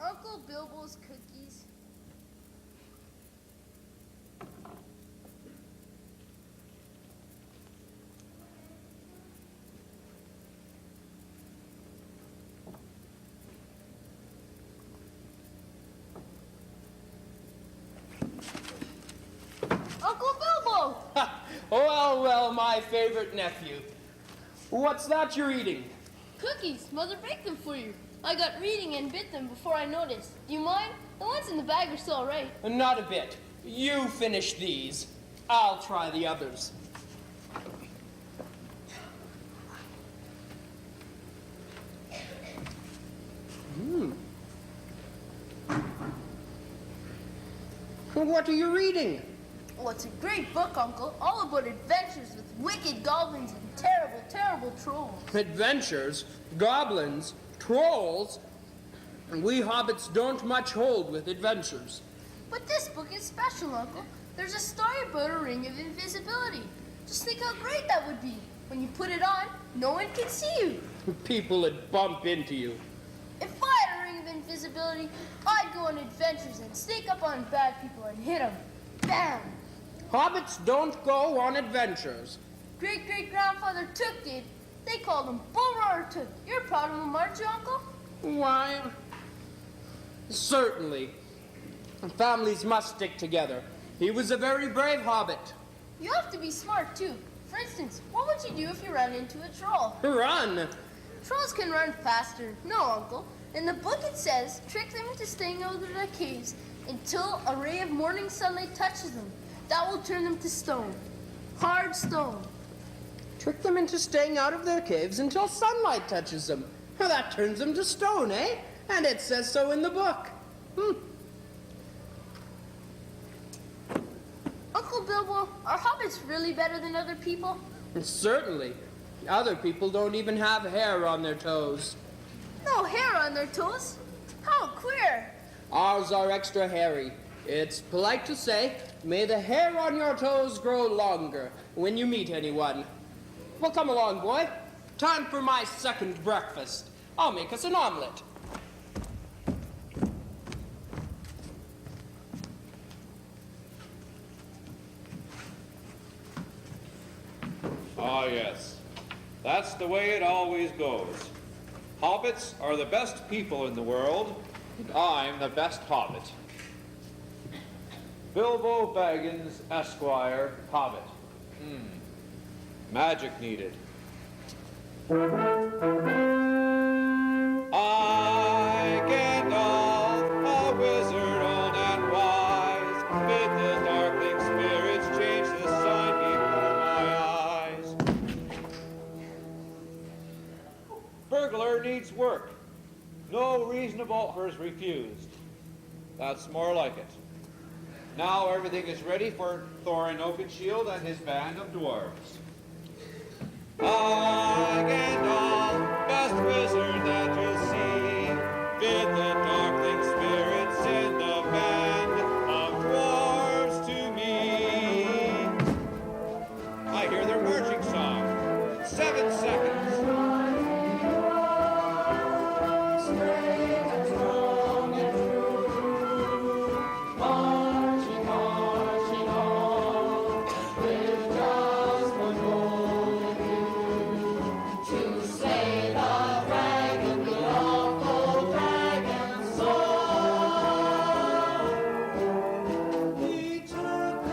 Uncle Bilbo's cookies? Uncle Bilbo! Well, my favorite nephew. What's that you're eating? Cookies. Mother baked them for you. I got reading and bit them before I noticed. Do you mind? The ones in the bag are still all right. Not a bit. You finish these. I'll try the others. What are you reading? Oh, it's a great book, Uncle. All about adventures with wicked goblins and terrible, terrible trolls. Adventures, goblins, trolls. We hobbits don't much hold with adventures. But this book is special, Uncle. There's a story about a ring of invisibility. Just think how great that would be. When you put it on, no one can see you. People would bump into you. If I had a ring of invisibility, I'd go on adventures and sneak up on bad people and hit them. Bam! Hobbits don't go on adventures. Great-great-grandfather Took did. They called him Bull Roarer Took. You're proud of him, aren't you, Uncle? Why, certainly. Families must stick together. He was a very brave hobbit. You have to be smart, too. For instance, what would you do if you ran into a troll? Run! Trolls can run faster. No, Uncle. In the book it says, trick them into staying out of their caves until a ray of morning sunlight touches them. That will turn them to stone. Hard stone. Trick them into staying out of their caves until sunlight touches them. Well, that turns them to stone, eh? And it says so in the book. Uncle Bilbo, are hobbits really better than other people? Certainly. Other people don't even have hair on their toes. No hair on their toes? How queer. Ours are extra hairy. It's polite to say, may the hair on your toes grow longer when you meet anyone. Well, come along, boy. Time for my second breakfast. I'll make us an omelet. Ah, yes. That's the way it always goes. Hobbits are the best people in the world, and I'm the best hobbit. Bilbo Baggins, Esquire, Hobbit. Magic needed. I, Gandalf, a wizard old and wise, bid the darkling spirits change the sign before my eyes. Burglar needs work. No reasonable offer is refused. That's more like it. Now everything is ready for Thorin Oakenshield and his band of dwarves. I, Gandalf, best wizard that you'll see, bid the darkling spirits in the band of dwarves to me. I hear their marching song. 7 seconds. He took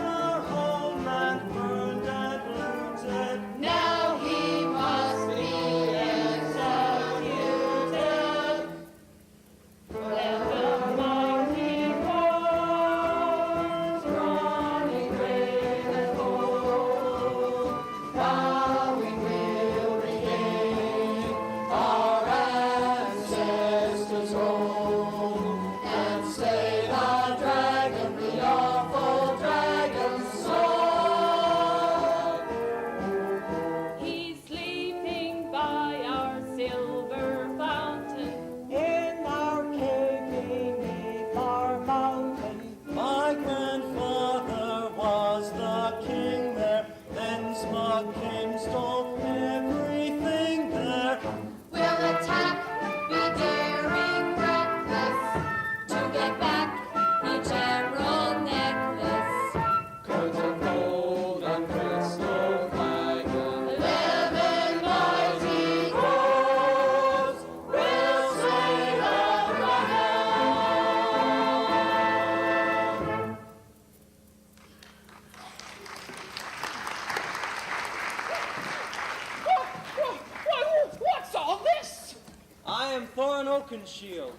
Oakenshield.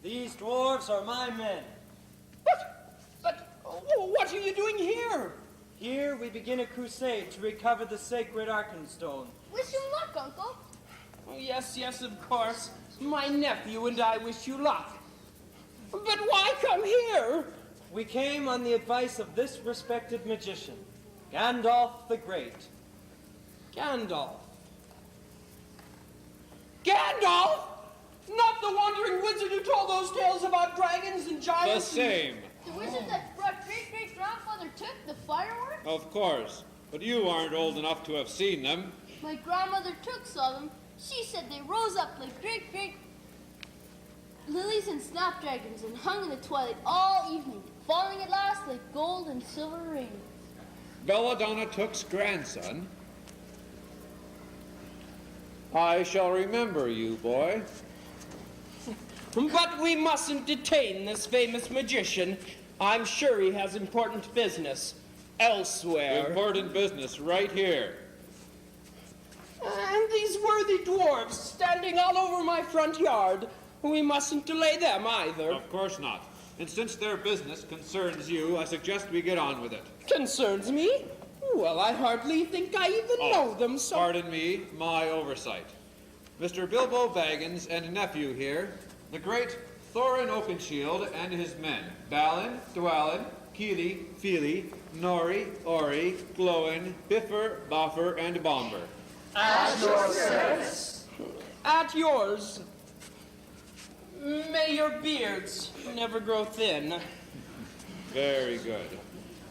These dwarves are my men. What are you doing here? Here we begin a crusade to recover the sacred Arkenstone. Wish you luck, Uncle. Oh, yes, of course. My nephew and I wish you luck. But why come here? We came on the advice of this respected magician, Gandalf the Great. Gandalf? Gandalf? Not the wandering wizard who told those tales about dragons and The giants? same. The wizard that brought great-great-grandfather Took the fireworks? Of course. But you aren't old enough to have seen them. My grandmother Took saw them. She said they rose up like great lilies and snapdragons and hung in the twilight all evening, falling at last like gold and silver rain. Belladonna Took's grandson. I shall remember you, boy. But we mustn't detain this famous magician. I'm sure he has important business elsewhere. Important business right here. And these worthy dwarfs standing all over my front yard. We mustn't delay them either. Of course not. And since their business concerns you, I suggest we get on with it. Concerns me? Well, I hardly think I even know them, so... Pardon me, my oversight. Mr. Bilbo Baggins and nephew here, the great Thorin Oakenshield and his men, Balin, Dwalin, Keely, Feely, Nori, Ori, Glowin, Biffer, Boffer, and Bomber. At your service. At yours. May your beards never grow thin. Very good.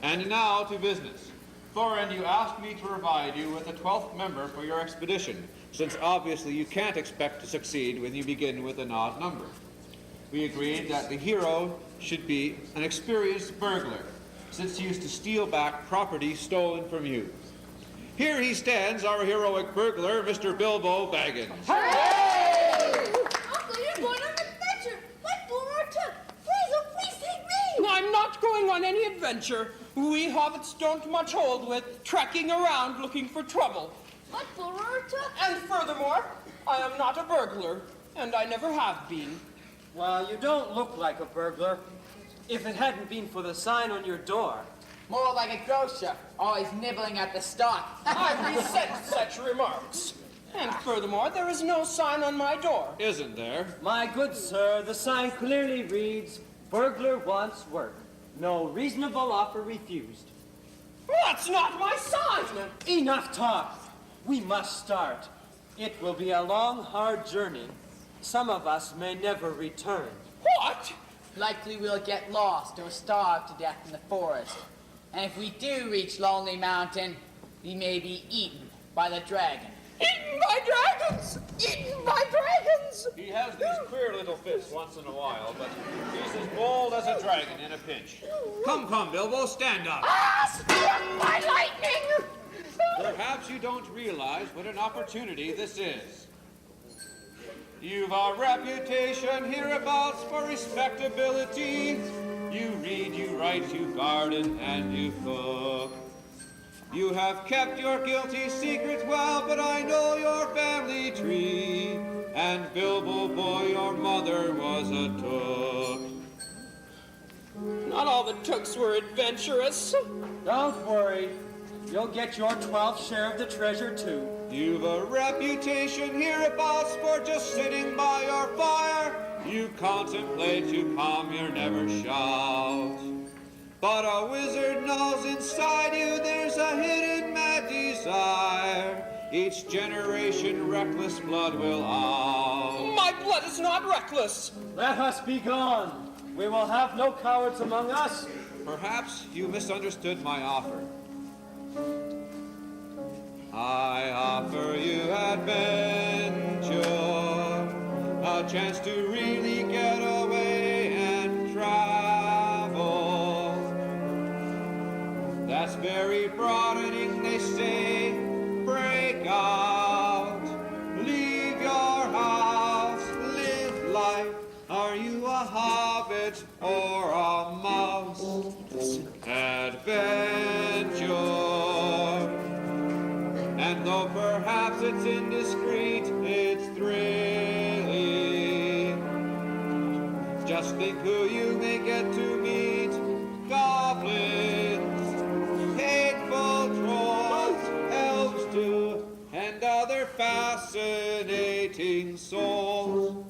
And now to business. Thorin, you asked me to provide you with a 12th member for your expedition, since obviously you can't expect to succeed when you begin with an odd number. We agreed that the hero should be an experienced burglar, since he used to steal back property stolen from you. Here he stands, our heroic burglar, Mr. Bilbo Baggins. Hey! Uncle, you're going on an adventure! Like Bulwer Took! Please, oh please take me! I'm not going on any adventure. We hobbits don't much hold with trekking around looking for trouble. But Bulwer Took! And furthermore, I am not a burglar, and I never have been. Well, you don't look like a burglar. If it hadn't been for the sign on your door. More like a grocer, always nibbling at the stock. I resent such remarks. And furthermore, there is no sign on my door. Isn't there? My good sir, the sign clearly reads, burglar wants work. No reasonable offer refused. That's not my sign! Enough talk. We must start. It will be a long, hard journey. Some of us may never return. What? Likely we'll get lost or starve to death in the forest. And if we do reach Lonely Mountain, we may be eaten by the dragon. Eaten by dragons! Eaten by dragons! He has these queer little fits once in a while, but he's as bold as a dragon in a pinch. Come, Bilbo, stand up. Ah, struck by lightning! Perhaps you don't realize what an opportunity this is. You've a reputation hereabouts for respectability. You read, you write, you garden, and you cook. You have kept your guilty secrets well, but I know your family tree. And Bilbo boy, your mother was a Took. Not all the Tooks were adventurous. Don't worry. You'll get your 12th share of the treasure, too. You've a reputation hereabouts for just sitting by your fire. You contemplate, you calm, you never shout. But a wizard knows inside you there's a hidden mad desire. Each generation reckless blood will out. My blood is not reckless. Let us be gone. We will have no cowards among us. Perhaps you misunderstood my offer. I offer you adventure, a chance to really get away and travel. That's very broadening, they say. Break out, leave your house, live life. Are you a hobbit or a mouse? Adventure. And though perhaps it's indiscreet, it's thrilling. sleeping souls.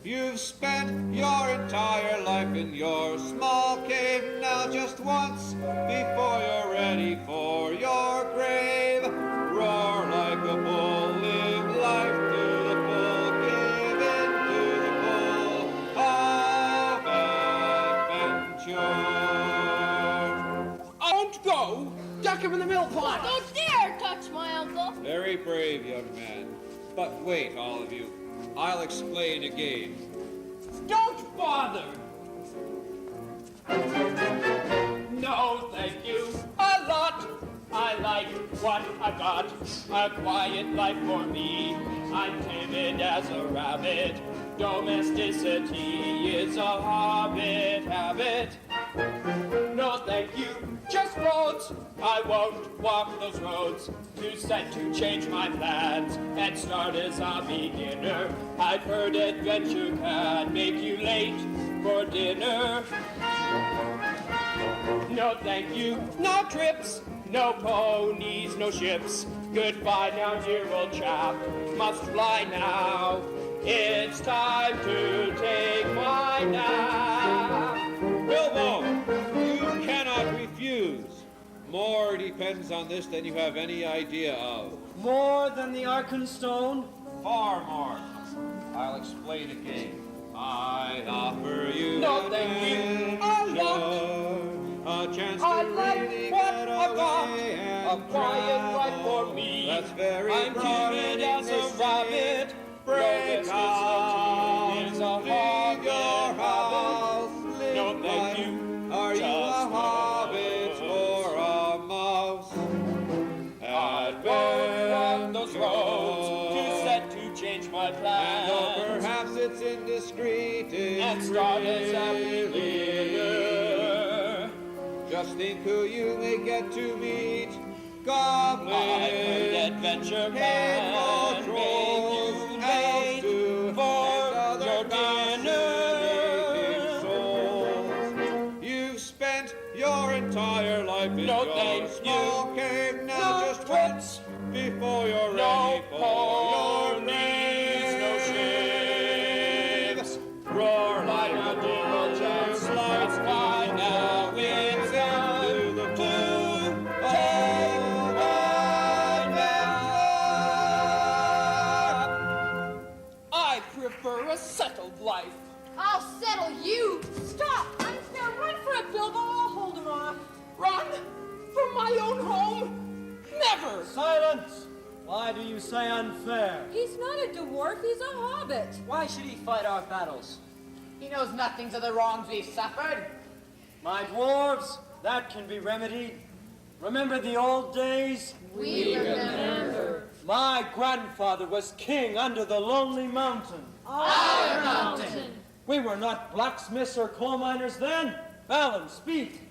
You've spent your entire life in your small cave. Now just once, before you're ready for your grave, roar like a bull, live life to the full, give in to the pull of adventure. I won't go. Duck him in the mill pond. Don't dare touch my uncle. Very brave, young man. But wait, all of you. I'll explain again. Don't bother. No, thank you. A lot. I like what I got. A quiet life for me. I'm timid as a rabbit. Domesticity is a hobbit habit. No, thank you. Just roads. I won't walk those roads. Too set to change my plans and start as a beginner. I've heard adventure can make you late for dinner. No, thank you. No trips. No ponies, no ships. Goodbye now, dear old chap. Must fly now. It's time to take my nap. Bilbo, you cannot refuse. More depends on this than you have any idea of. More than the Arkenstone? Far more. I'll explain again. I offer you No, thank you. I a chance to I like really what get I got. away A and quiet life travel. for me. That's very I'm timid as a rabbit. Break out, is a leave your house, live No, thank life. you. Are you a Just hobbit or a mouse? On those roads, too set to change my And plans. though perhaps it's indiscreet, And it's start as a really. beginner. Just think who you may get to meet. I've Goblins, heard adventure hateful can trolls, make you elves late too, for and other your fascinating dinner. souls. You've spent your entire life in No, your thank small cave. Now No just trips. once before you're No ready for your ponies, no grave. ships. Roar like a diligent slice by now. It's time to take I prefer a settled life. I'll settle you. Stop. Unfair. Run for it, Bilbo. I'll hold him off. Run from my own home? Never! Silence! Why do you say unfair? He's not a dwarf, he's a hobbit. Why should he fight our battles? He knows nothing of the wrongs we've suffered. My dwarves, that can be remedied. Remember the old days? We remember. My grandfather was king under the lonely mountain. Our mountain. We were not blacksmiths or coal miners then. Alan, speak.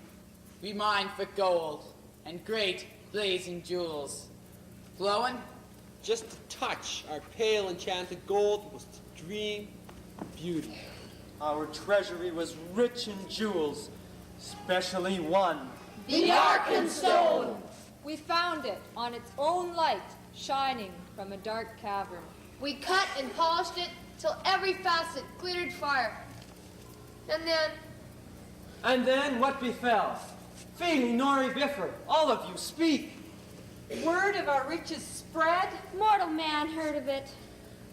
We mine for gold and great blazing jewels. Flowing? Just a touch. Our pale enchanted gold was to dream beauty. Our treasury was rich in jewels, especially one. The Arkenstone. We found it on its own light, shining from a dark cavern. We cut and polished it till every facet glittered fire. And then what befell? Feely, Nori, Biffer, all of you speak. Word of our riches spread. Mortal man heard of it.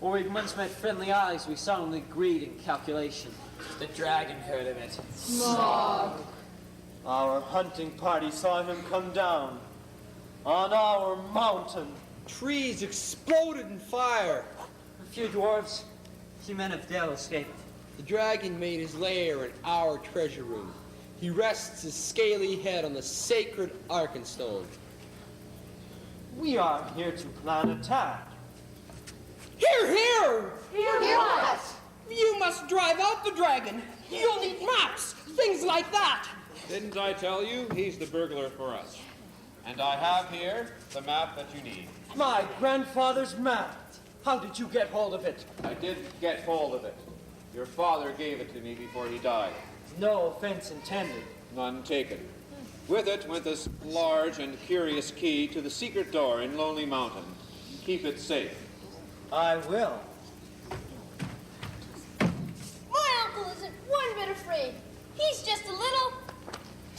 Or we once met friendly eyes, we solemnly agreed in calculation. The dragon heard of it. Our hunting party saw him come down on our mountain. Trees exploded in fire. A few dwarves, few men of Dale escaped. The dragon made his lair in our treasure room. He rests his scaly head on the sacred Arkenstone. We are here to plan attack. Here, here! Hear what? You must drive out the dragon. You'll need maps, things like that. Didn't I tell you? He's the burglar for us. And I have here the map that you need. My grandfather's map. How did you get hold of it? I did get hold of it. Your father gave it to me before he died. No offense intended. None taken. With it went this large and curious key to the secret door in Lonely Mountain. Keep it safe. I will.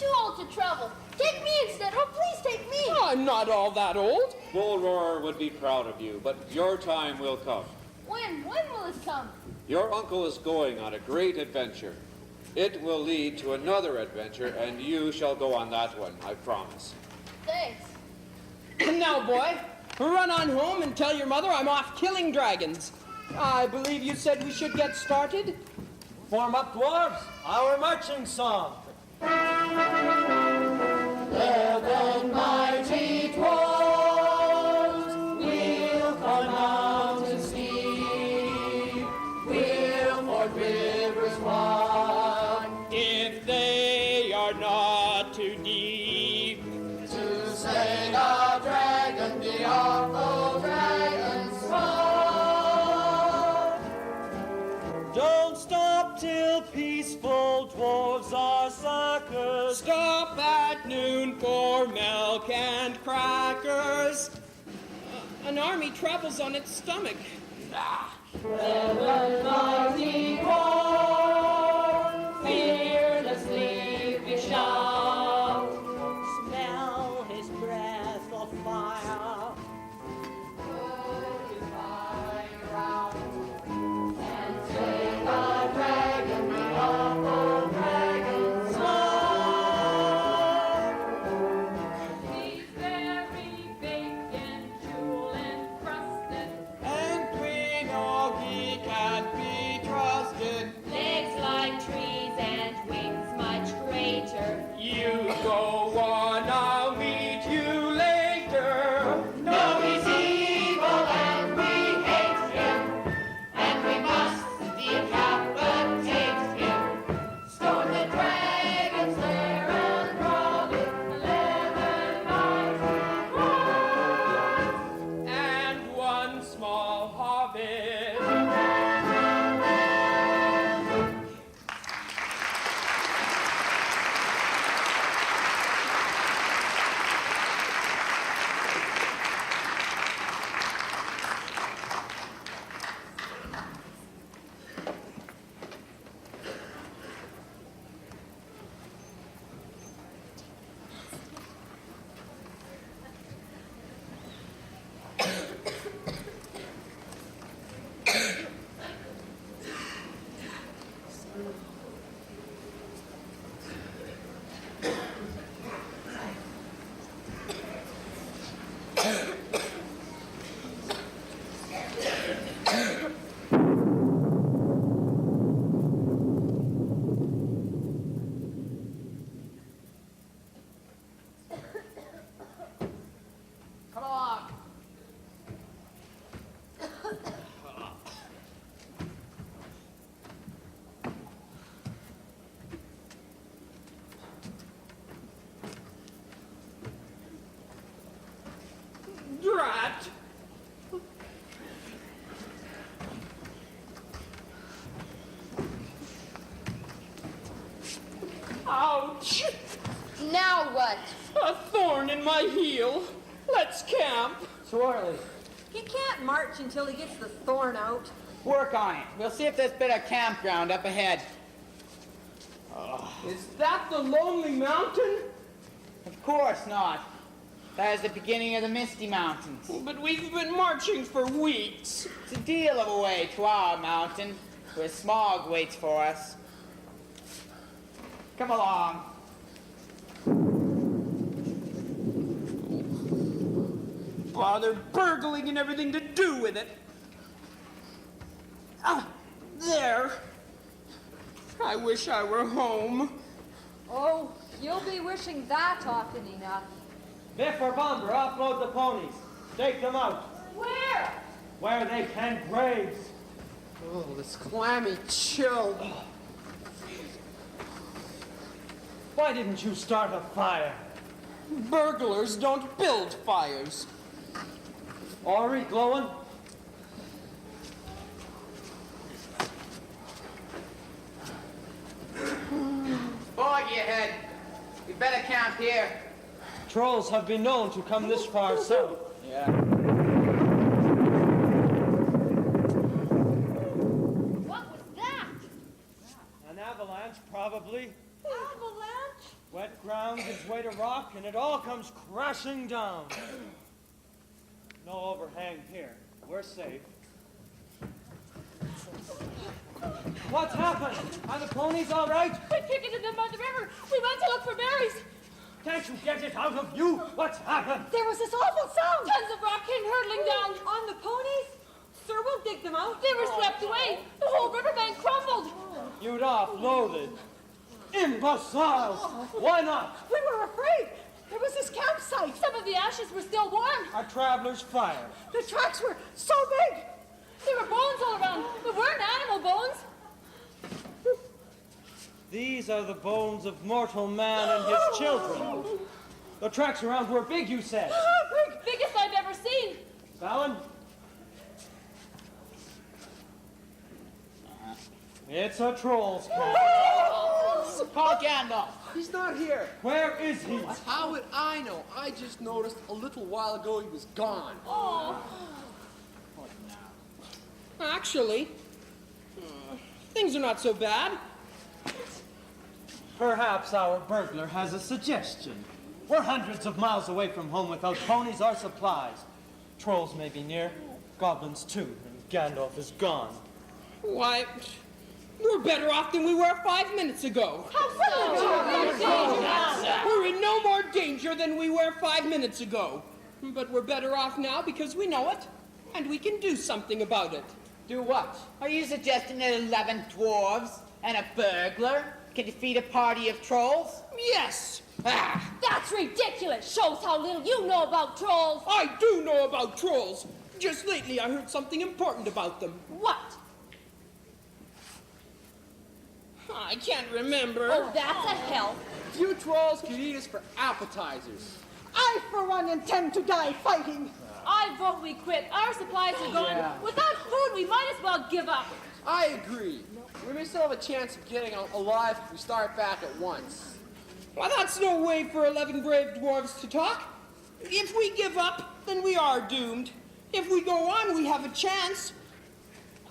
too old to travel. Take me instead. Oh, please take me. I'm not all that old. Bull Roarer would be proud of you, but your time will come. When? When will it come? Your uncle is going on a great adventure. It will lead to another adventure, and you shall go on that one, I promise. Thanks. Now, boy, run on home and tell your mother I'm off killing dragons. I believe you said we should get started. Form up, dwarves, our marching song. Eleven mighty dwarves, we'll climb mountains steep, we'll ford rivers wide, If they are not too deep. to slay the dragon, the awful dragon's sword. Don't stop till peaceful dwarves are succored. Stop at noon for milk and crackers. An army travels on its stomach. Eleven mighty dwarves, fearlessly we shout. Smell his breath of fire. Put his fire out, and slay the dragon, the awful dragon's sword. He's very baked and jewel encrusted, And Queen Augie can't be trusted. Legs like trees and wings much greater. You go on, I'll meet you later. no, he's evil and we hate him, and we must decapitate him. Stone the dragon's lair and rob it, 11 mighty dwarves. And one small hobbit. Come along. Drat. Ouch! Now what? A thorn in my heel. Let's camp. Too early. He can't march until he gets the thorn out. Work on it. We'll see if there's a bit of campground up ahead. Is that the Lonely Mountain? Of course not. That is the beginning of the Misty Mountains. But we've been marching for weeks. It's a deal of a way to our mountain, where smog waits for us. Come along. Bother burgling and everything to do with it. Ah, there. I wish I were home. Oh, you'll be wishing that often enough. Biff or Bomber, offload the ponies. Take them out. Where? Where they can graze. Oh, this clammy chill. Why didn't you start a fire? Burglars don't build fires. Ori, glowing? Foggy ahead. We better camp here. Trolls have been known to come this far south. Yeah. What was that? An avalanche, probably. Avalanche? Wet ground gives way to rock, and it all comes crashing down. No overhang here. We're safe. What's happened? Are the ponies all right? We picketed them by the river. We went to look for berries. Can't you get it out of you? What's happened? There was this awful sound. Tons of rock came hurtling down. On the ponies? Sir, we'll dig them out. They were swept away. The whole riverbank crumbled. You'd offloaded. Imbeciles! Why not? We were afraid. There was this campsite. Some of the ashes were still warm. A traveler's fire. The tracks were so big. There were bones all around. There weren't animal bones. These are the bones of mortal man and his children. The tracks around were big, you said. Biggest I've ever seen. Fallon? It's a troll's camp. Call Gandalf. He's not here. Where is he? How would I know? I just noticed a little while ago he was gone. Oh. Actually, things are not so bad. Perhaps our burglar has a suggestion. We're hundreds of miles away from home without ponies or supplies. Trolls may be near, goblins too, and Gandalf is gone. Why, we're better off than we were 5 minutes ago. We're in no more danger than we were 5 minutes ago. But we're better off now because we know it, and we can do something about it. Do what? Are you suggesting that 11 dwarves and a burglar can defeat a party of trolls? Yes! Ah, That's ridiculous. Shows how little you know about trolls. I do know about trolls. Just lately I heard something important about them. What? I can't remember. Oh, that's a help. You trolls could eat us for appetizers. I, for one, intend to die fighting. I vote we quit. Our supplies are gone. Without food, we might as well give up. I agree. We may still have a chance of getting alive if we start back at once. Well, that's no way for 11 brave dwarves to talk. If we give up, then we are doomed. If we go on, we have a chance.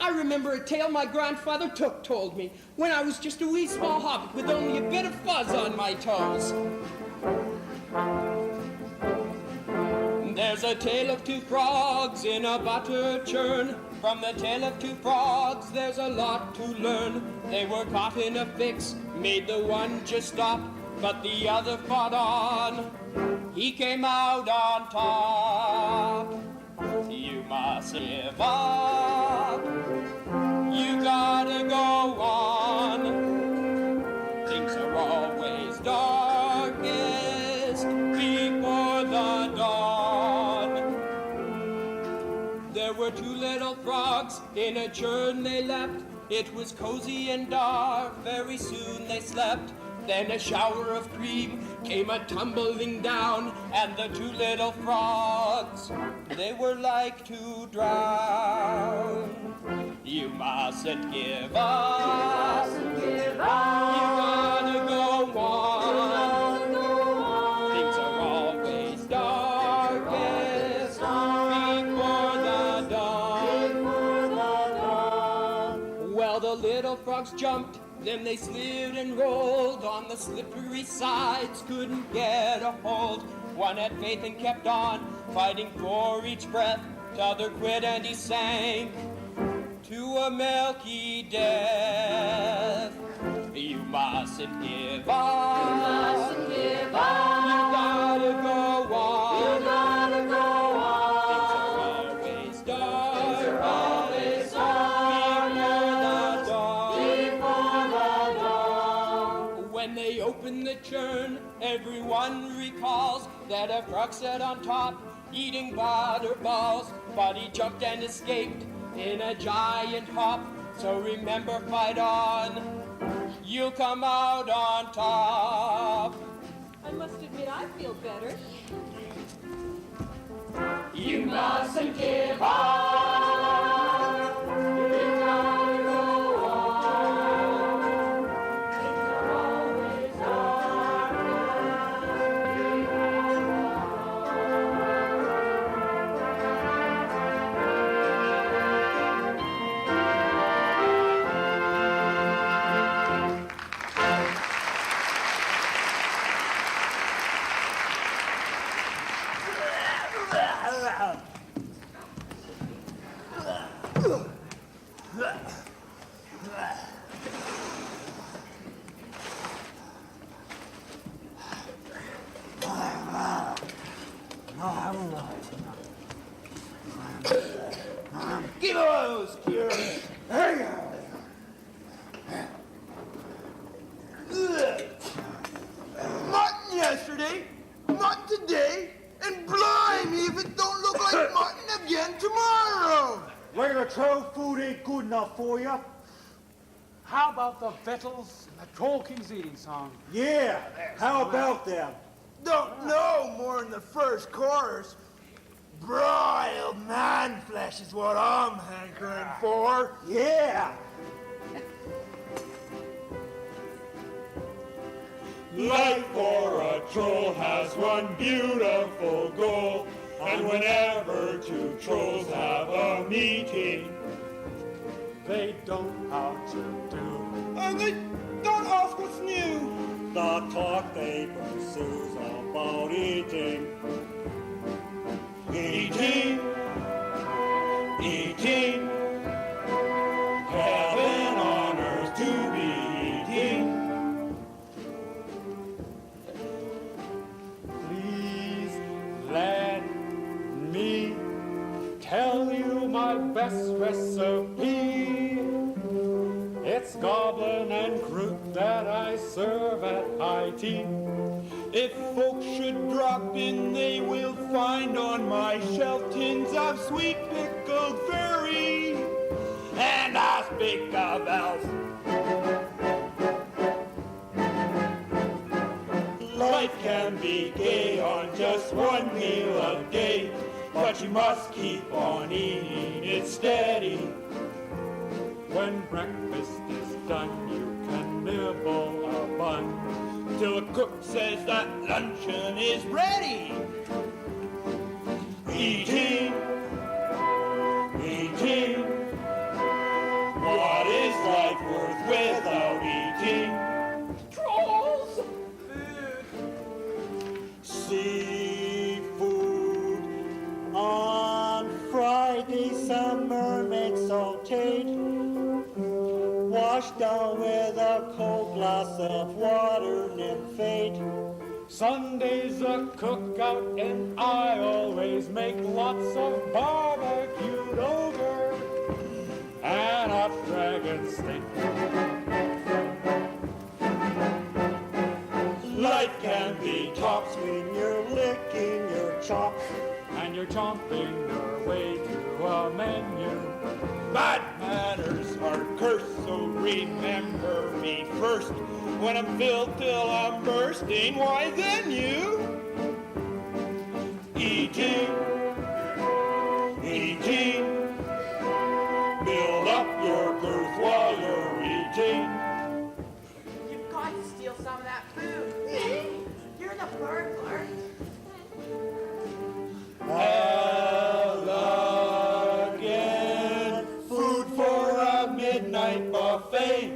I remember a tale my grandfather Took told me when I was just a wee small hobbit with only a bit of fuzz on my toes. There's a tale of two frogs in a butter churn. From the tale of two frogs, there's a lot to learn. They were caught in a fix, made the one just stop, but the other fought on. He came out on top. You must give up. You gotta go on. Things are always darkest before the dawn. There were two little frogs in a churn they leapt. It was cozy and dark, very soon they slept. Then a shower of cream came a-tumbling down, and the two little frogs, they were like to drown. You mustn't give up. You gotta go on. Things are always darkest before the dawn. Well, the little frogs jumped, then they slid and rolled on the slippery sides, couldn't get a hold. One had faith and kept on, fighting for each breath. T'other quit and he sank to a milky death. You mustn't give up. You mustn't give up. You gotta go on. You gotta go on. Things are always dark. Things are always dark. Before the dawn. When they open the churn, everyone recalls that a frog sat on top, eating butter balls, but he jumped and escaped in a giant hop. So remember, fight on. You'll come out on top. I must admit, I feel better. You mustn't give up. You gotta go on. Things are always dark. Give those, Cure. Mutton yesterday, mutton today, and blimey if it don't look like mutton again tomorrow. Regular troll food ain't good enough for you. How about the victuals and the Troll King's eating song? Yeah, how about them? Don't know more than the first chorus. Broiled man flesh is what I'm hankering for. Yeah. Life for a troll has one beautiful goal, and whenever two trolls have a meeting, They don't know how to do. and they don't ask what's new. The talk they pursue's about eating. Eating, eating, heaven on earth to be eating. Please let me tell you my best recipe. It's goblin and croot that I serve at high tea. If folks should drop in, they will find on my shelf tins of sweet pickled berry and I speak of elf. Life can be gay on just one meal a day, but you must keep on eating it steady. When breakfast is done, you can nibble a bun Till the cook says that luncheon is ready. Eating, eating. What is life worth without eating? Trolls! Seafood. On Friday, some mermaids sauteed. Washed down with a cold glass of water, nymphate. Sunday's a cookout and I always make lots of barbecued ogre and a dragon steak. Life can be tops When you're licking your chops. And you're chomping your way to a menu. Bad manners are cursed, so remember me first. When I'm filled till I'm bursting, why then you eating, eating. Build up your girth while you're eating. You've got to steal some of that food. You're the burglar. Elegant food for a midnight buffet.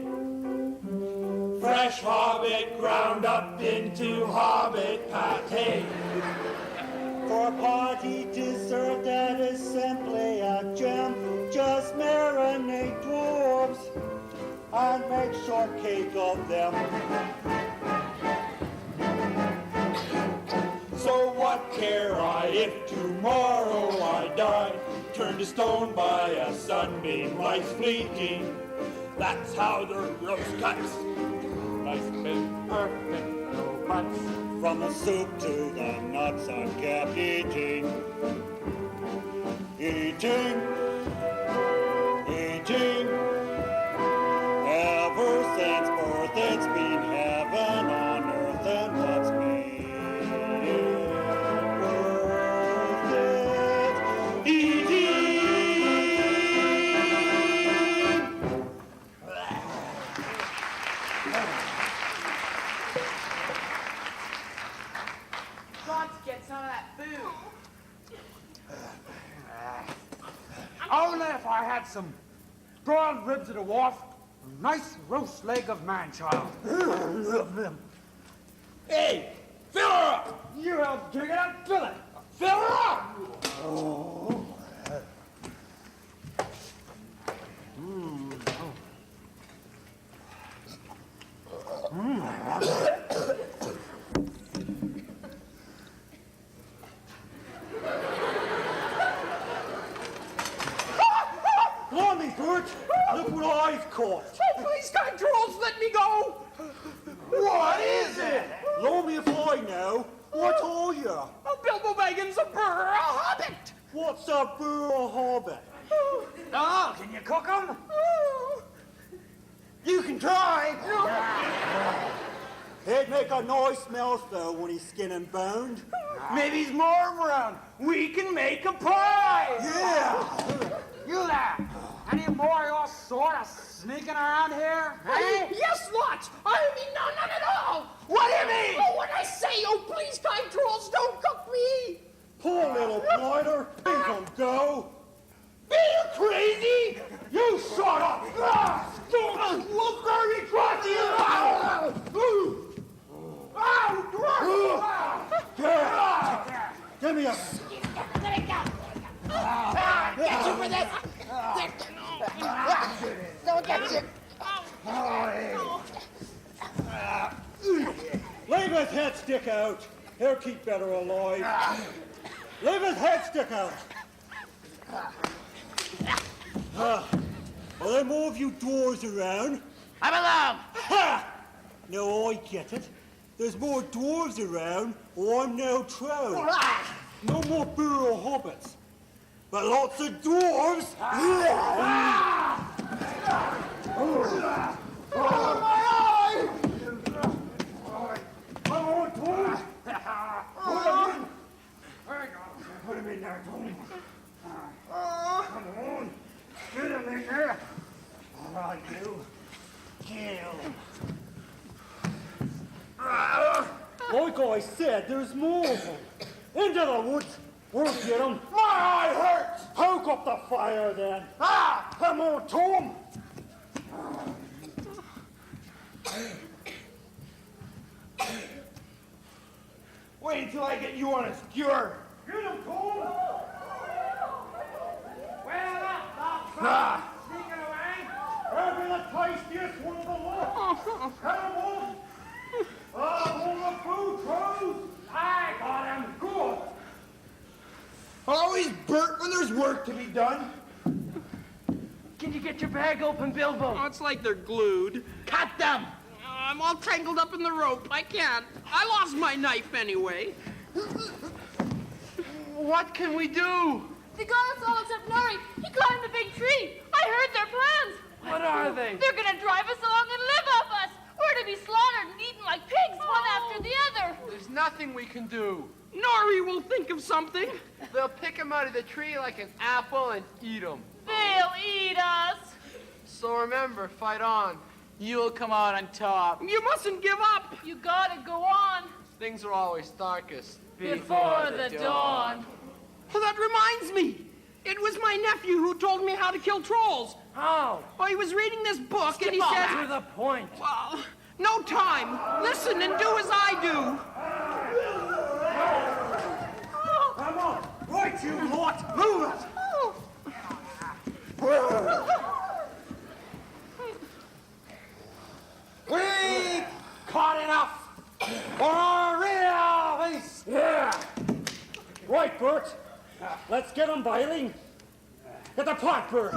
Fresh Hobbit ground up into Hobbit pate. For party dessert that is simply a gem, just marinate dwarves and make shortcake of them. So what care I if tomorrow I die, turned to stone by a sunbeam life's fleeting. That's how the roast cuts. Nice big perfect no butts. From the soup to the nuts I've kept eating. Eating, eating. Ever since birth it's been heaven on earth, and what's made it worth it? Eating. Got to get some of that food. Only if I had some broiled ribs of the wharf, a nice roast leg of man-child. Hey, fill her up! You help dig it up, fill it. Fill her up! Blimey, Bert! Look what I've caught! Oh, please, kind trolls, let me go! What is it? Blow me if I know. What are you? Oh, Bilbo Baggins, a hobbit! What's a burro hobbit? Oh, can you cook 'em? You can try. He'd make a nice mouth, though, when he's skin and boned. Maybe he's more around. We can make a pie. Yeah. You there. Any more of your sort of sneaking around here? Hey? Yes, lots! I mean, no, none at all! What do you mean? Oh, when I say, oh, please, kind trolls, don't cook me! Poor little blighter. He can go. Are you crazy? You shut up! Look where he dropped you! Give me a... Let it go. Get you for this. Don't get you. Leave his head stick out. He'll keep better alive. Leave his head stick out. Are there more of you dwarves around? I'm alone. Ha! No, I get it. There's more dwarves around, or I'm no troll. No more burrow hobbits. But lots of dwarves. Oh, my eye! Come on, dwarves. Put him in there, Tony. Come on. Get him in there. All right, you. Kill. Like I said, there's more of them. Into the woods. We'll get them. My eye hurts. Poke up the fire then. Come on, Tom. Wait until I get you on a skewer. Get him, Tom. Well up, sneaking away. Probably the tastiest one of the lot. Come on. All the food throws. I got him good. Always burnt when there's work to be done. Can you get your bag open, Bilbo? Oh, it's like they're glued. Cut them. I'm all tangled up in the rope. I can't. I lost my knife anyway. What can we do? They got us all except Nori. He climbed the big tree. I heard their plans. What are they? They're gonna drive us along and live off us. We're to be slaughtered and eaten like pigs, one after the other. There's nothing we can do. Nori will think of something. They'll pick him out of the tree like an apple and eat him. They'll eat us. So remember, fight on. You'll come out on top. You mustn't give up. You gotta go on Things are always darkest before the dawn. Oh, that reminds me. It was my nephew who told me how to kill trolls. How? Oh, he was reading this book and he on said... to the point. Well, no time. Listen and do as I do. Come on. Right, you lot. Move it. We caught enough for a real feast. Yeah. Right, Bert. Let's get them biling. Get the pot, Bert.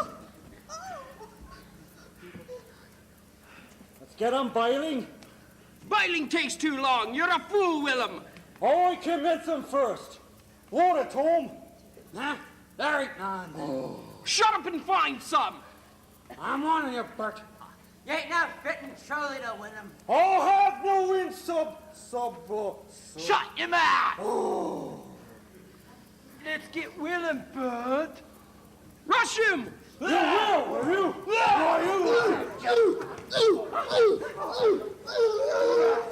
Let's get them biling. Biling takes too long. You're a fool, Willem. I convince them first. Want it, Tom? Huh? There ain't none. Shut up and find some. I'm on you, Bert. You ain't not fitting surely to win them. I'll have no in sub. Shut your mouth. Let's get Willem, Bert. Rush him. You will you?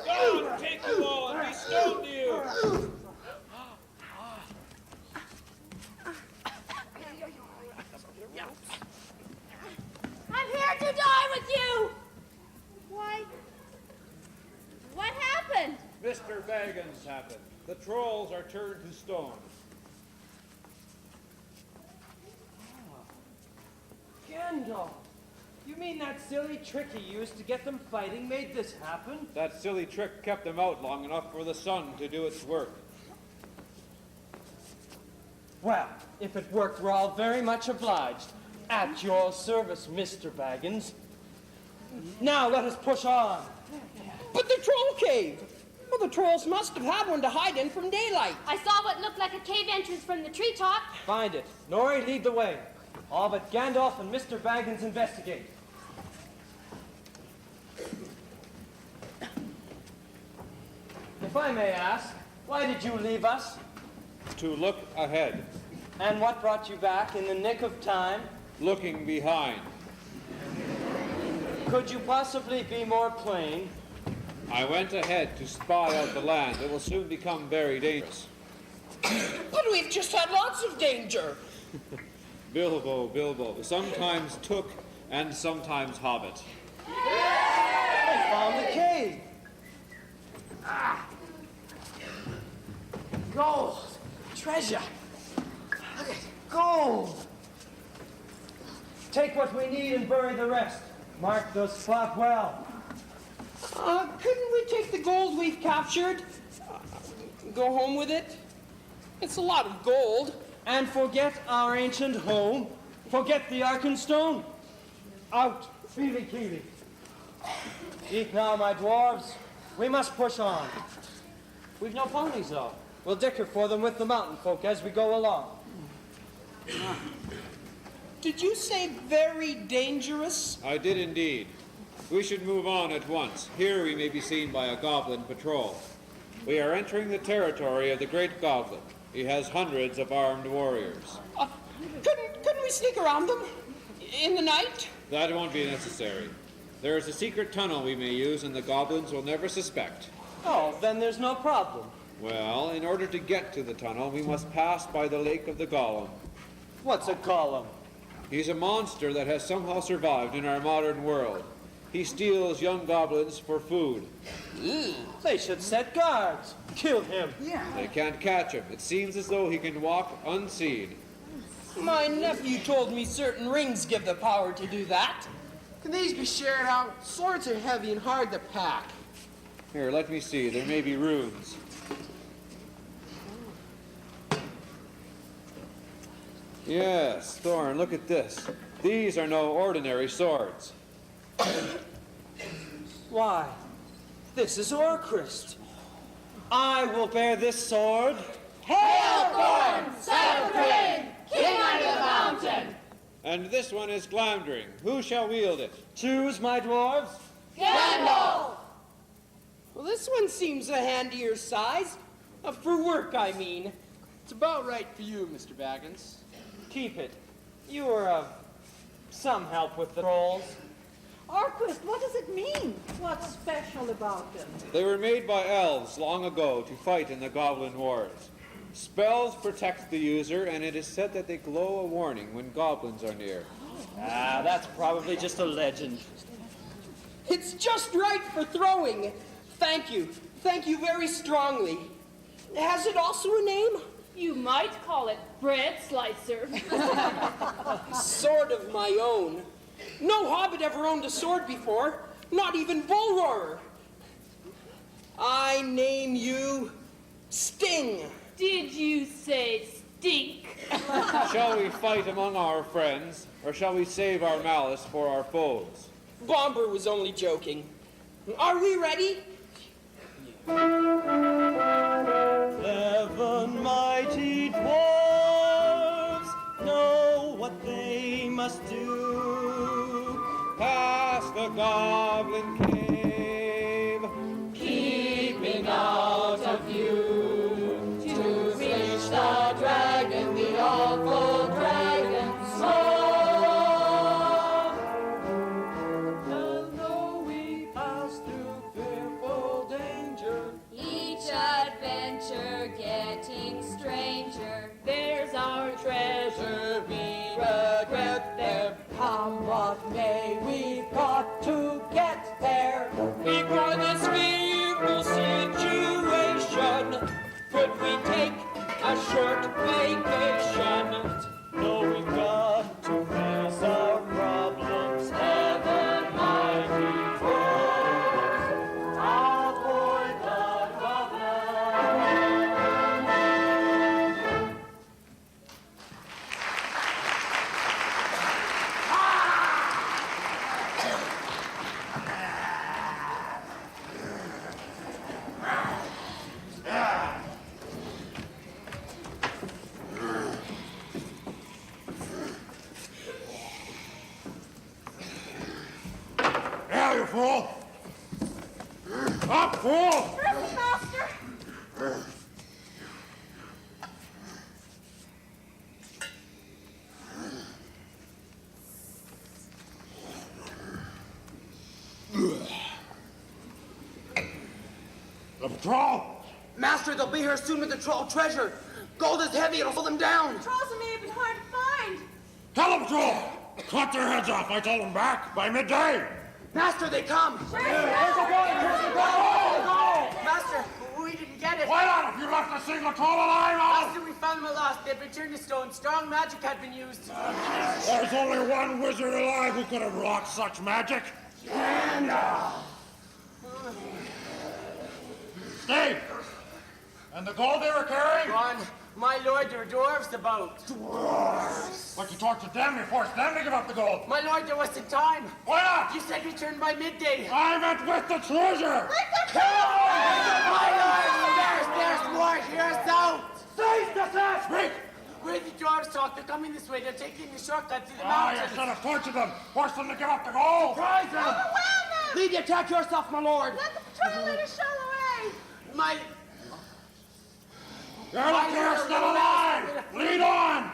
Down, take you all, and be stoned to you. I'm here to die with you. Why? What happened? Mr. Baggins happened. The trolls are turned to stone. Gandalf, you mean that silly trick he used to get them fighting made this happen? That silly trick kept them out long enough for the sun to do its work. Well, if it worked, we're all very much obliged. At your service, Mr. Baggins. Now let us push on. But the troll cave! Well, the trolls must have had one to hide in from daylight. I saw what looked like a cave entrance from the treetop. Find it. Nori, lead the way. All but Gandalf and Mr. Baggins investigate. If I may ask, why did you leave us? To look ahead, And what brought you back in the nick of time? looking behind. Could you possibly be more plain? I went ahead to spy out the land. It will soon become very dangerous. But we've just had lots of danger. Bilbo, sometimes Took and sometimes Hobbit. I found the cave. Gold. Treasure. Look at gold. Take what we need and bury the rest. Mark the spot well. Couldn't we take the gold we've captured? Go home with it? It's a lot of gold. And forget our ancient home. Forget the Arkenstone. Out, Feely Keely. Eat now, my dwarves. We must push on. We've no ponies, though. We'll dicker for them with the mountain folk as we go along. Did you say very dangerous? I did indeed. We should move on at once. Here we may be seen by a goblin patrol. We are entering the territory of the great goblin. He has hundreds of armed warriors. Couldn't we sneak around them? In the night? That won't be necessary. There is a secret tunnel we may use, and the goblins will never suspect. Oh, then there's no problem. Well, in order to get to the tunnel, we must pass by the Lake of the Golem. What's a column? He's a monster that has somehow survived in our modern world. He steals young goblins for food. They should set guards. Kill him. They can't catch him. It seems as though he can walk unseen. My nephew told me certain rings give the power to do that. Can these be shared out? Swords are heavy and hard to pack. Here, let me see. There may be runes. Yes, Thorn, look at this. These are no ordinary swords. Why, this is Orcrist. I will bear this sword. Hail, Thorn, son of Crane, king under the mountain! And this one is Glamdring. Who shall wield it? Choose, my dwarves. Gandalf! Well, this one seems a handier size. For work, I mean. It's about right for you, Mr. Baggins. Keep it. You are of some help with the trolls. Orquist, what does it mean? What's special about them? They were made by elves long ago to fight in the goblin wars. Spells protect the user, and it is said that they glow a warning when goblins are near. Ah, that's probably just a legend. It's just right for throwing. Thank you. Thank you very strongly. Has it also a name? You might call it bread slicer. Sword of my own. No hobbit ever owned a sword before, not even Bull Roarer. I name you Sting. Did you say stink? Shall we fight among our friends, or shall we save our malice for our foes? Bomber was only joking. Are we ready? 11 mighty dwarves know what they must do. Past the goblin cave, Keeping out of view, to reach the dragon, the awful dragon's soul. And though we pass through fearful danger, Each adventure getting stranger. There's our treasure. We regret there. Come what may, we've got to get there. Before this fearful situation, could we take a short vacation? no, we've got to face our problems. fool! Up, fool! Perfect, master. The patrol! Master, they'll be here soon with the troll treasure. Gold is heavy, it'll slow them down. Trolls may have been hard to find. Tell the patrol! Cut their heads off, I told them back, by midday! Master, they come. Where's the Master, we didn't get it. Why not, if you left a single troll alive, Master, we found them lost. They'd returned the stone. Strong magic had been used. There's only one wizard alive who could have wrought such magic. Stay! And the gold they were carrying? Gone. My lord, there are dwarves about. But you talked to them, you forced them to give up the gold. My lord, there wasn't time. Why not? You said return by midday. I meant with the treasure! My lord, there's more. Hear us out. Cease the sash! Speak! Where the dwarves talk, they're coming this way. They're taking the shortcut through the Ah, you mountains. should have tortured them, forced them to give up the gold! Surprise them. Overwhelm them! Lead the attack yourself, my lord. Let the patrol leader show the way! My... You're lucky you're still alive! Lead on!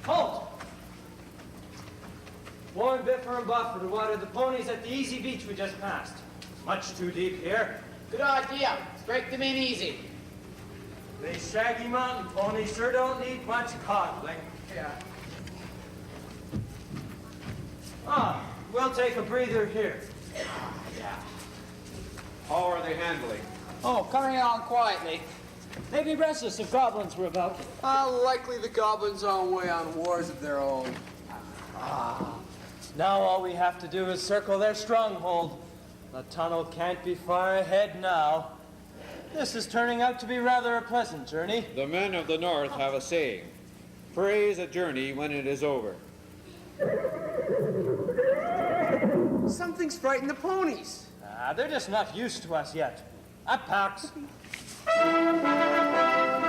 Halt! Warn Biffer and Buffer to water the ponies at the easy beach we just passed. Much too deep here. Good idea. Break them in easy. These shaggy mountain ponies sure don't need much coddling. Yeah. Ah, we'll take a breather here. How are they handling? Oh, coming along quietly. They'd be restless if goblins were about. Likely the goblins are away on wars of their own. Now all we have to do is circle their stronghold. The tunnel can't be far ahead now. This is turning out to be rather a pleasant journey. The men of the north have a saying, praise a journey when it is over. Something's frightened the ponies. They're just not used to us yet. Up, Pax.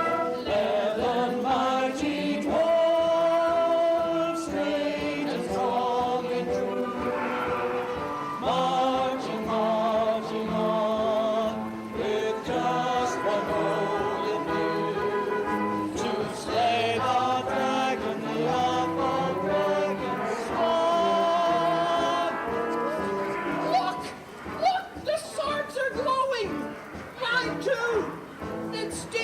11 mighty dwarfs, straight and strong and true, marching, marching on, with just one goal in view, to slay the dragon, the awful dragon spawn. Look! Look! The swords are glowing! Mine too! Then stay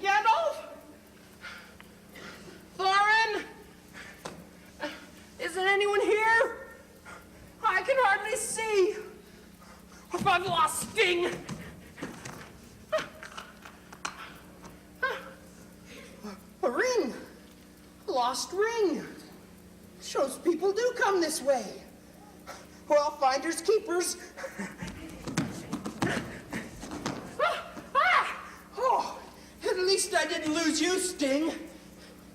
Gandalf? Thorin? Isn't anyone here? I can hardly see. If I've lost Sting. A ring. A lost ring. Shows people do come this way. Well, finders keepers. Oh, at least I didn't lose you, Sting.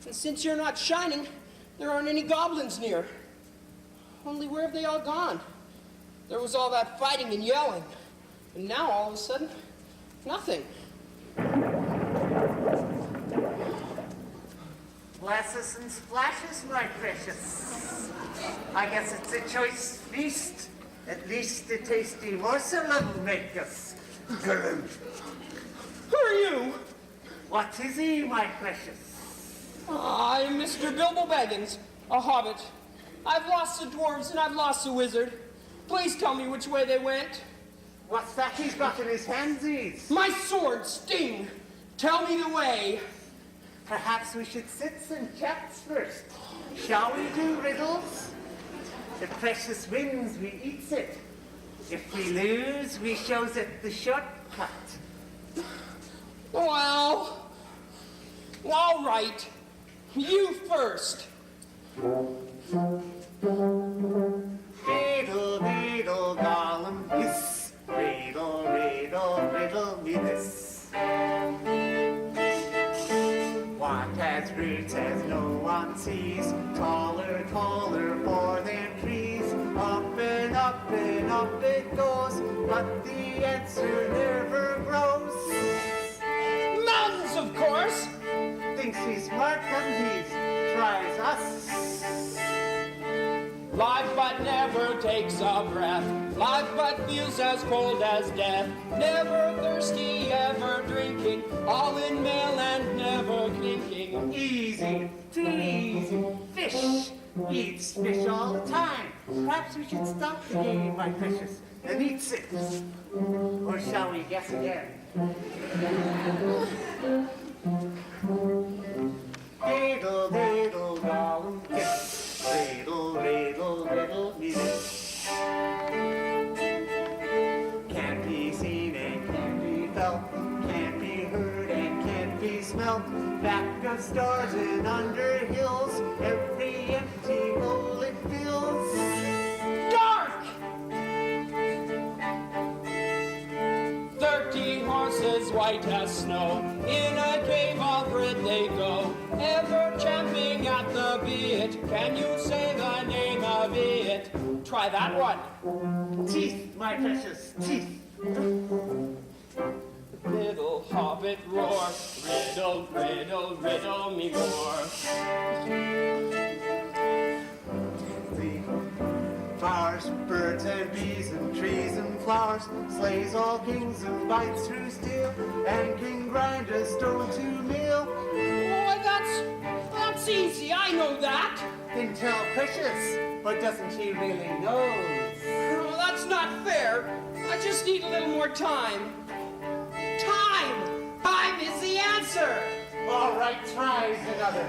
And since you're not shining, there aren't any goblins near. Only where have they all gone? There was all that fighting and yelling. And now, all of a sudden, nothing. Glasses and splashes, my precious. I guess it's a choice feast. At least a tasty morsel will make us. Who are you? What is he, my precious? I'm Mr. Bilbo Baggins, a hobbit. I've lost the dwarves and I've lost the wizard. Please tell me which way they went. What's that he's got in his handsies? My sword, Sting. Tell me the way. Perhaps we should sit some chats first. Shall we do riddles? The precious wins, we eats it. If we lose, we shows it the shortcut. Well, all right. You first. Riddle, riddle, Gollum, hiss. Riddle, riddle, riddle me this. What has roots as no one sees? Taller, taller, more than trees. Up and up and up it goes, but the answer never grows. Mountains, of course. Thinks he's smart, doesn't he? Tries us. Life but never takes a breath. Life but feels as cold as death. Never thirsty, ever drinking. All in mail and never clinking. Easy, too easy. Fish. Eats fish all the time. Perhaps we should stop the game, my precious, and eat six. Or shall we guess again? Diddle, diddle, Gollum, kiss. Riddle, riddle, riddle me this. Can't be seen and can't be felt. Can't be heard and can't be smelt. Back of stars and under hills, every empty hole it fills. Dark! 13 horses white as snow. In a cave over it they go. Ever champing at the bit. Can you say the name of it? Try that one. Teeth, my precious, teeth. Little hobbit roar. Riddle, riddle, riddle me more. Flowers, birds and bees and trees and flowers, slays all kings and bites through steel, and can grind a stone to meal. Boy, that's easy, I know that. Can tell precious, but doesn't he really know? Oh, that's not fair. I just need a little more time. Time! Time is the answer! All right, tries another.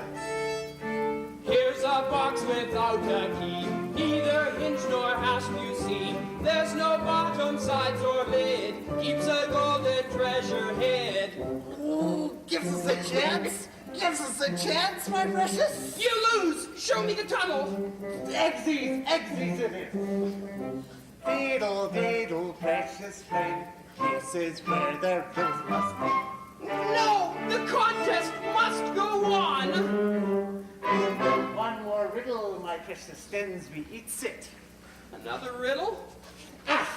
Here's a box without a key. Neither hinge nor hasp you see. There's no bottom, sides, or lid. Keeps a golden treasure hid. Ooh, gives us a chance? Gives us a chance, my precious? You lose! Show me the tunnel! Eggsy in it. Diddle, diddle, precious friend. This is where the riddles must be. No! The contest must go on! One more riddle, my precious friends, we eats it. Another riddle? Oh.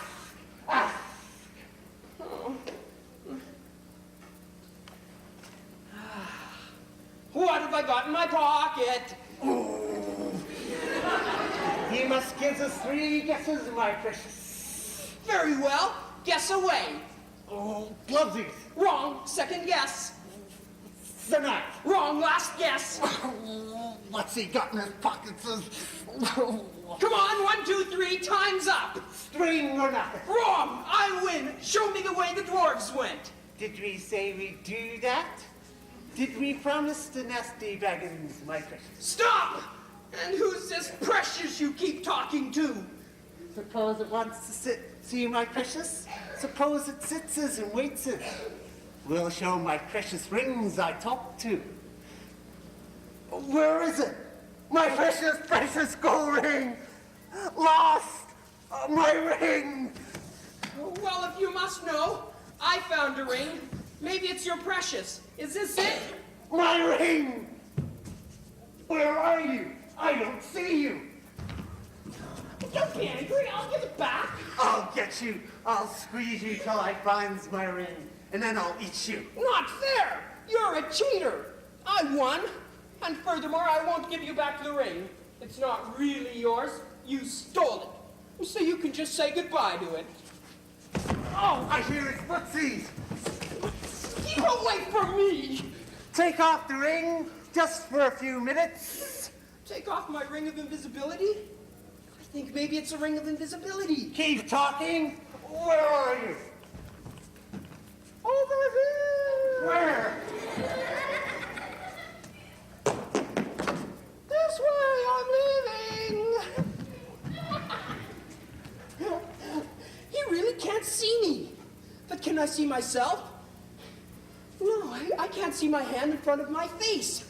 What have I got in my pocket? You must give us 3 guesses, my precious. Very well. Guess away. Oh, glovesies. Wrong. Second guess. The knife. Wrong. Last guess. What's he got in his pockets? Come on. 1, 2, 3. Time's up. String or nothing. Wrong. I win. Show me the way the dwarves went. Did we say we'd do that? Did we promise the nasty baggins, my precious? Stop! And who's this precious you keep talking to? Suppose it wants to see my precious? Suppose it sits and waits it. We'll show my precious rings I talked to. Where is it? My precious, precious gold ring! Lost! My ring! Well, if you must know, I found a ring. Maybe it's your precious. Is this it? My ring! Where are you? I don't see you. Don't be angry. I'll give it back. I'll get you. I'll squeeze you till I finds my ring, and then I'll eat you. Not fair. You're a cheater. I won. And furthermore, I won't give you back the ring. It's not really yours. You stole it. So you can just say goodbye to it. Oh, I hear his footsies. Keep away from me. Take off the ring, just for a few minutes. Take off my ring of invisibility? I think maybe it's a ring of invisibility. Keep talking. Where are you? Over here. Where? This way I'm leaving. He really can't see me. But can I see myself? No, I can't see my hand in front of my face.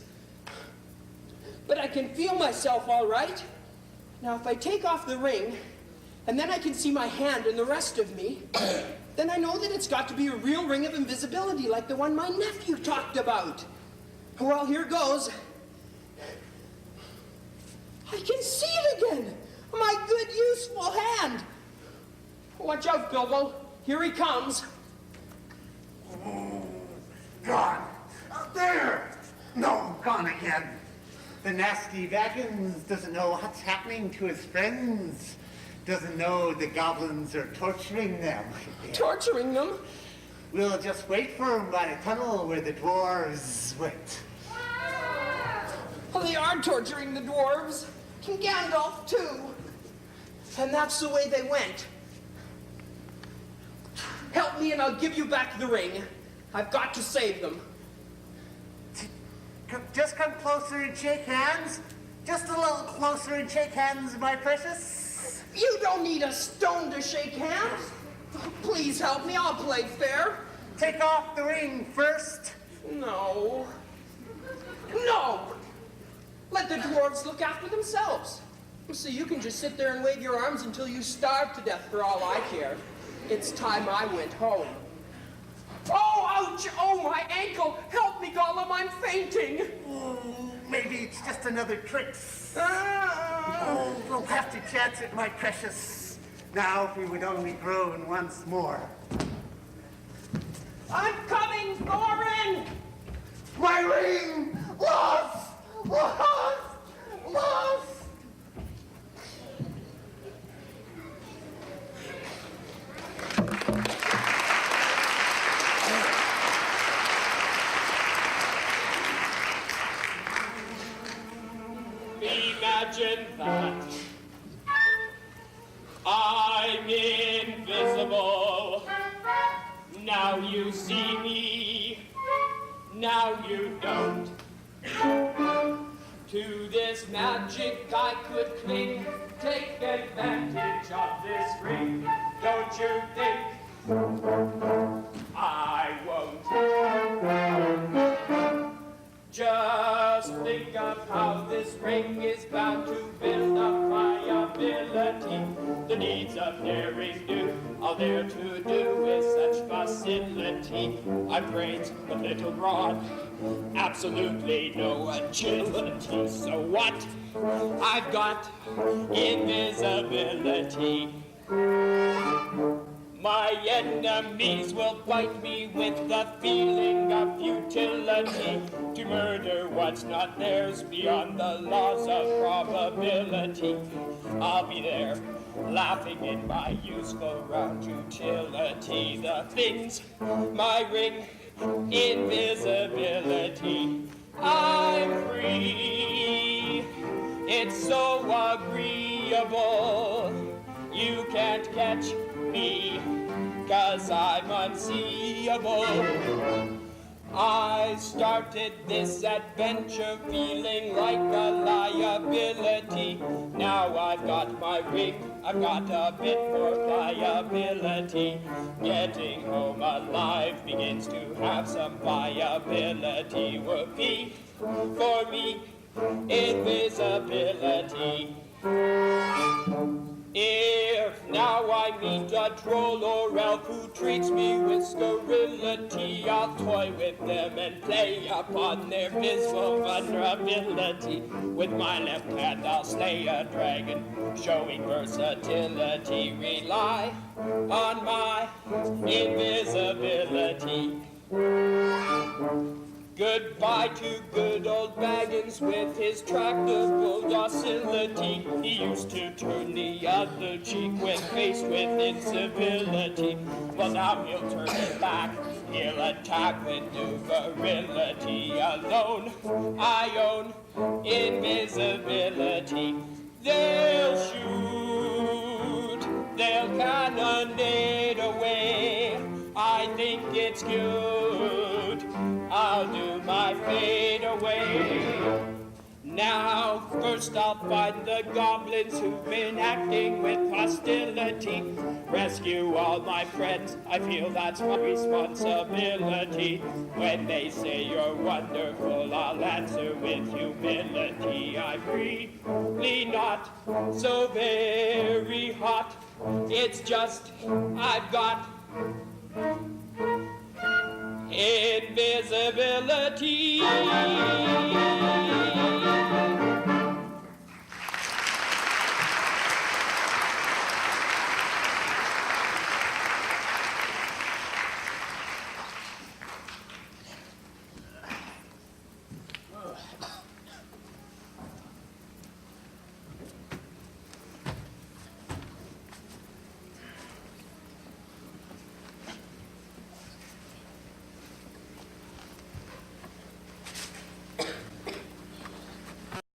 But I can feel myself all right. Now, if I take off the ring, and then I can see my hand and the rest of me, then I know that it's got to be a real ring of invisibility like the one my nephew talked about. Well, here goes. I can see it again. My good, useful hand. Watch out, Bilbo. Here he comes. Oh, gone. Up there. No, gone again. The nasty Baggins doesn't know what's happening to his friends. Doesn't know the goblins are torturing them. Torturing them? We'll just wait for him by the tunnel where the dwarves went. Well, they are torturing the dwarves. And Gandalf, too. And that's the way they went. Help me and I'll give you back the ring. I've got to save them. Just come closer and shake hands. Just a little closer and shake hands, my precious. You don't need a stone to shake hands. Please help me. I'll play fair. Take off the ring first. No. No! Let the dwarves look after themselves. So you can just sit there and wave your arms until you starve to death for all I care. It's time I went home. Oh, ouch! Oh, my ankle! Help me, Gollum, I'm fainting! Maybe it's just another trick. Oh, we'll have to chance it, my precious. Now, if we would only groan once more. I'm coming, Thorin! My ring! Lost! Lost! Lost! Imagine that I'm invisible. Now you see me, now you don't. To this magic I could cling, take advantage of this ring. Don't you think I won't? Just think of how this ring is bound to build up my ability. The deeds of daring do, all there to do with such facility. I've brains but little brawn, absolutely no agility. So what? I've got invisibility. My enemies will bite me with the feeling of futility to murder what's not theirs beyond the laws of probability. I'll be there, laughing in my useful round utility. The things, my ring, invisibility. I'm free. It's so agreeable. You can't catch me, 'cause I'm unseeable. I started this adventure feeling like a liability. Now I've got my ring, I've got a bit more pliability. Getting home alive begins to have some viability. Whoopee, for me, invisibility. If now I meet a troll or elf who treats me with scurrility, I'll toy with them and play upon their visible vulnerability. With my left hand I'll slay a dragon, showing versatility. Rely on my invisibility. Goodbye to good old Baggins with his tractable docility. He used to turn the other cheek when faced with incivility. Well, now he'll turn it back. He'll attack with new virility. Alone, I own invisibility. They'll shoot, they'll cannonade away. I think it's cute. I'll do my fade away. Now, first I'll find the goblins who've been acting with hostility. Rescue all my friends, I feel that's my responsibility. When they say you're wonderful, I'll answer with humility. I'm really not so very hot. It's just I've got invisibility.